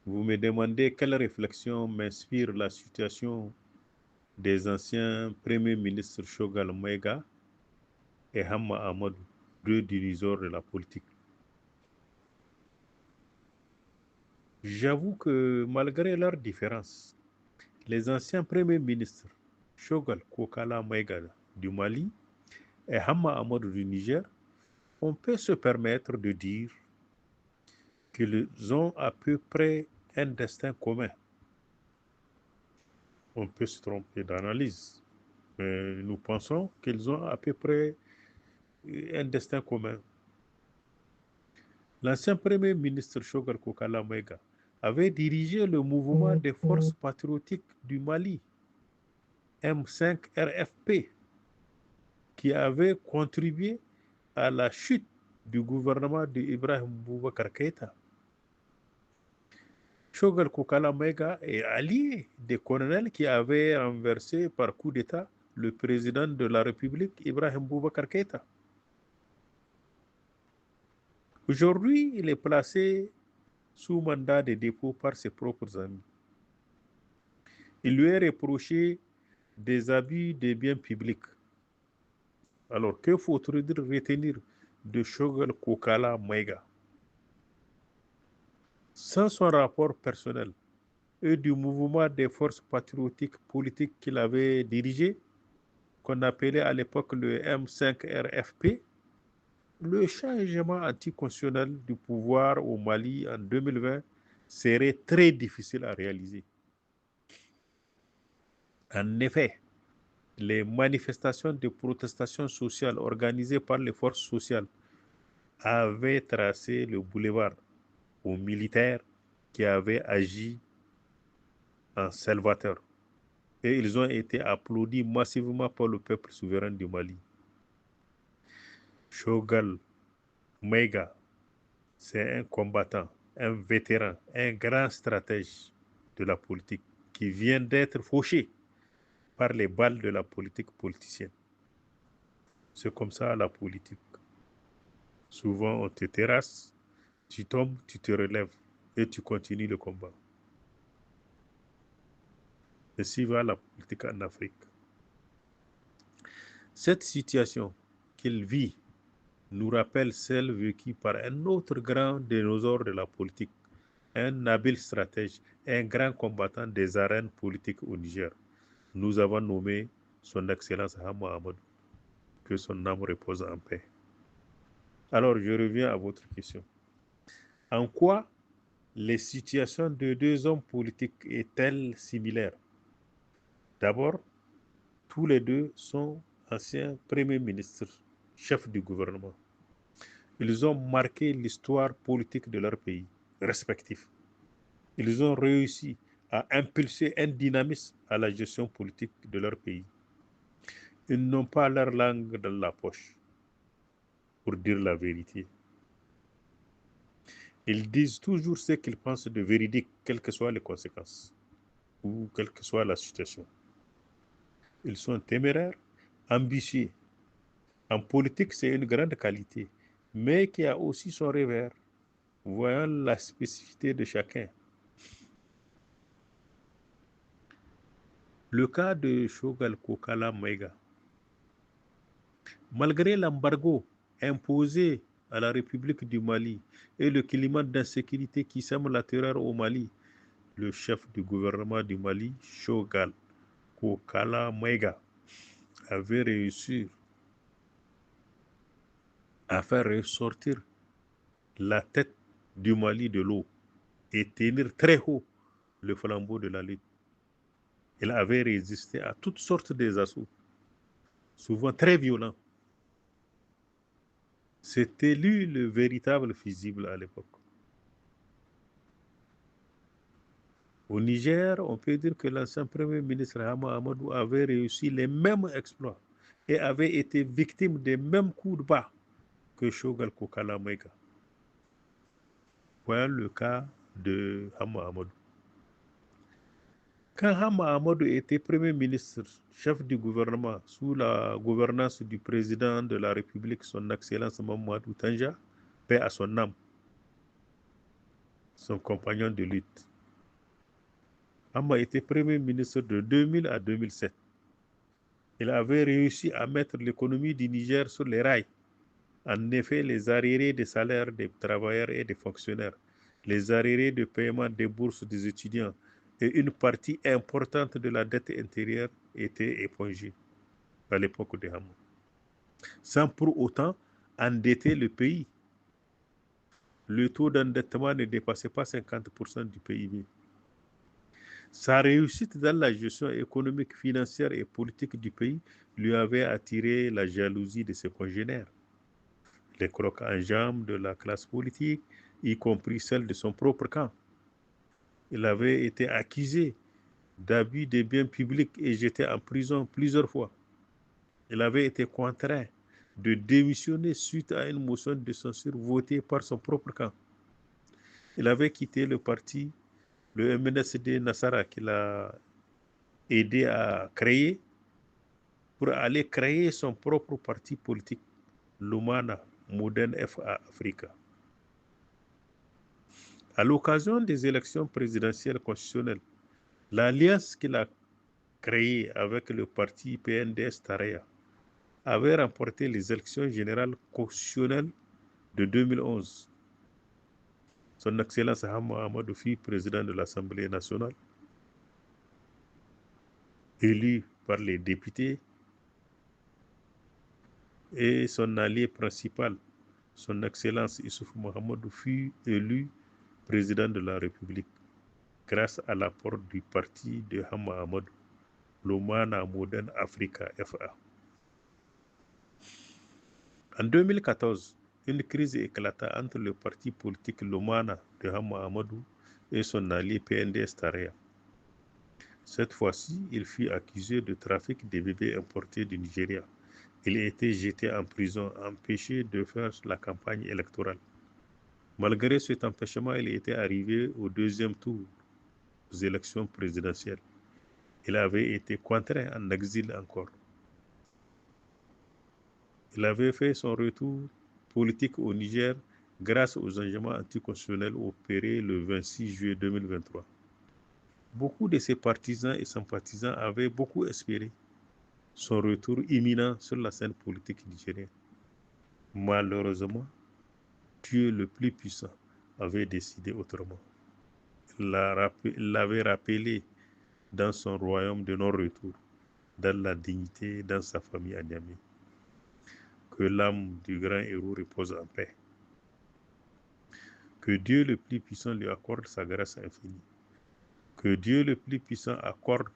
Vous me demandez quelle réflexion m'inspire la situation des anciens premiers ministres Shogal Maïga et Hamma Amadou, deux dinosaures de la politique. J'avoue que malgré leurs différences, les anciens premiers ministres Shogal Kokala Maïga du Mali et Hamma Amadou du Niger, on peut se permettre de dire qu'ils ont à peu près un destin commun. On peut se tromper d'analyse, mais nous pensons qu'ils ont à peu près un destin commun. L'ancien premier ministre Shogal Kokala Maïga avait dirigé le mouvement des forces patriotiques du Mali, M5 RFP, qui avait contribué à la chute du gouvernement d'Ibrahim Boubacar Keïta. Shogal Kokala Maïga est allié des colonels qui avaient renversé par coup d'État le président de la République, Ibrahim Boubacar Keïta. Aujourd'hui, il est placé sous mandat de dépôt par ses propres amis. Il lui est reproché des abus des biens publics. Alors, que faut-il retenir de Shogal Kokala Maïga? Sans son rapport personnel et du mouvement des forces patriotiques politiques qu'il avait dirigé, qu'on appelait à l'époque le M5 RFP, le changement anticonstitutionnel du pouvoir au Mali en 2020 serait très difficile à réaliser. En effet, les manifestations de protestation sociale organisées par les forces sociales avaient tracé le boulevard aux militaires qui avaient agi en salvateurs. Et ils ont été applaudis massivement par le peuple souverain du Mali. Shogal Maïga, c'est un combattant, un vétéran, un grand stratège de la politique qui vient d'être fauché par les balles de la politique politicienne. C'est comme ça la politique. Souvent, on te terrasse, tu tombes, tu te relèves et tu continues le combat. Ainsi va la politique en Afrique. Cette situation qu'il vit nous rappelle celle vécue par un autre grand dinosaure de la politique, un habile stratège, un grand combattant des arènes politiques au Niger. Nous avons nommé son Excellence Hama Amadou. Que son âme repose en paix. Alors, je reviens à votre question. En quoi les situations de deux hommes politiques est-elles similaires? D'abord, tous les deux sont anciens premiers ministres, chefs du gouvernement. Ils ont marqué l'histoire politique de leur pays respectif. Ils ont réussi à impulser un dynamisme à la gestion politique de leur pays. Ils n'ont pas leur langue dans la poche, pour dire la vérité. Ils disent toujours ce qu'ils pensent de véridique, quelles que soient les conséquences ou quelle que soit la situation. Ils sont téméraires, ambitieux. En politique, c'est une grande qualité, mais qui a aussi son revers, voyant la spécificité de chacun. Le cas de Shogal Kokala Maïga, malgré l'embargo imposé à la République du Mali et le climat d'insécurité qui sème la terreur au Mali, le chef du gouvernement du Mali, Shogal Kokala Maïga, avait réussi à faire ressortir la tête du Mali de l'eau et tenir très haut le flambeau de la lutte. Il avait résisté à toutes sortes d'assauts, souvent très violents. C'était lui le véritable fusible à l'époque. Au Niger, on peut dire que l'ancien premier ministre Hama Amadou avait réussi les mêmes exploits et avait été victime des mêmes coups de bas que Shogal Kokala Maïga. Voilà le cas de Hama Amadou. Quand Hama Amadou était Premier ministre, chef du gouvernement, sous la gouvernance du président de la République, son Excellence Mamadou Tanja, paix à son âme, son compagnon de lutte, Hama était Premier ministre de 2000 à 2007. Il avait réussi à mettre l'économie du Niger sur les rails. En effet, les arriérés des salaires des travailleurs et des fonctionnaires, les arriérés de paiement des bourses des étudiants et une partie importante de la dette intérieure étaient épongés à l'époque de Hama, sans pour autant endetter le pays. Le taux d'endettement ne dépassait pas 50% du PIB. Sa réussite dans la gestion économique, financière et politique du pays lui avait attiré la jalousie de ses congénères, les crocs en jambes de la classe politique, y compris celle de son propre camp. Il avait été accusé d'abus des biens publics et jeté en prison plusieurs fois. Il avait été contraint de démissionner suite à une motion de censure votée par son propre camp. Il avait quitté le parti, le MNSD Nassara, qu'il a aidé à créer, pour aller créer son propre parti politique, Lumana Modern FA Africa. À l'occasion des élections présidentielles constitutionnelles, l'alliance qu'il a créée avec le parti PNDS Taraya avait remporté les élections générales constitutionnelles de 2011. Son Excellence Hama Amadou fut président de l'Assemblée nationale, élu par les députés, et son allié principal, son Excellence Issoufou Mahamadou, fut élu président de la République grâce à l'apport du parti de Hama Amadou, Lumana Modern Africa FA. En 2014, une crise éclata entre le parti politique Lumana de Hama Amadou et son allié PNDS Taraya. Cette fois-ci, il fut accusé de trafic de bébés importés du Nigeria. Il a été jeté en prison, empêché de faire la campagne électorale. Malgré cet empêchement, il était arrivé au deuxième tour des élections présidentielles. Il avait été contraint en exil encore. Il avait fait son retour politique au Niger grâce aux engagements anticonstitutionnels opérés le 26 juillet 2023. Beaucoup de ses partisans et sympathisants avaient beaucoup espéré son retour imminent sur la scène politique nigérienne. Malheureusement, Dieu le plus puissant avait décidé autrement. Il l'avait rappelé dans son royaume de non-retour, dans la dignité, dans sa famille à Niamey. Que l'âme du grand héros repose en paix. Que Dieu le plus puissant lui accorde sa grâce infinie. Que Dieu le plus puissant accorde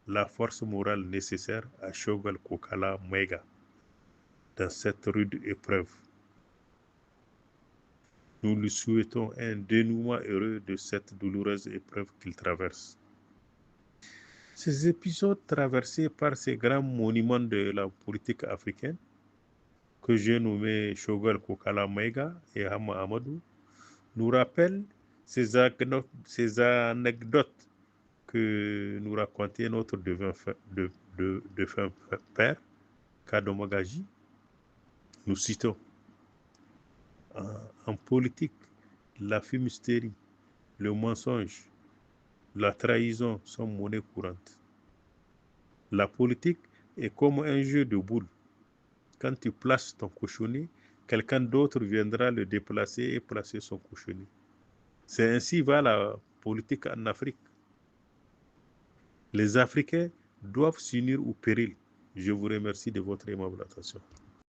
la force morale nécessaire à Shogal Kokala Maïga dans cette rude épreuve. Nous lui souhaitons un dénouement heureux de cette douloureuse épreuve qu'il traverse. Ces épisodes traversés par ces grands monuments de la politique africaine que j'ai nommés Shogal Kokala Maïga et Hama Amadou nous rappellent ces anecdotes que nous racontait notre défunt père, Kado Magaji. Nous citons: en politique, la fumisterie, le mensonge, la trahison sont monnaie courante. La politique est comme un jeu de boules. Quand tu places ton cochonnet, quelqu'un d'autre viendra le déplacer et placer son cochonnet. C'est ainsi va la politique en Afrique. Les Africains doivent s'unir au péril. Je vous remercie de votre aimable attention.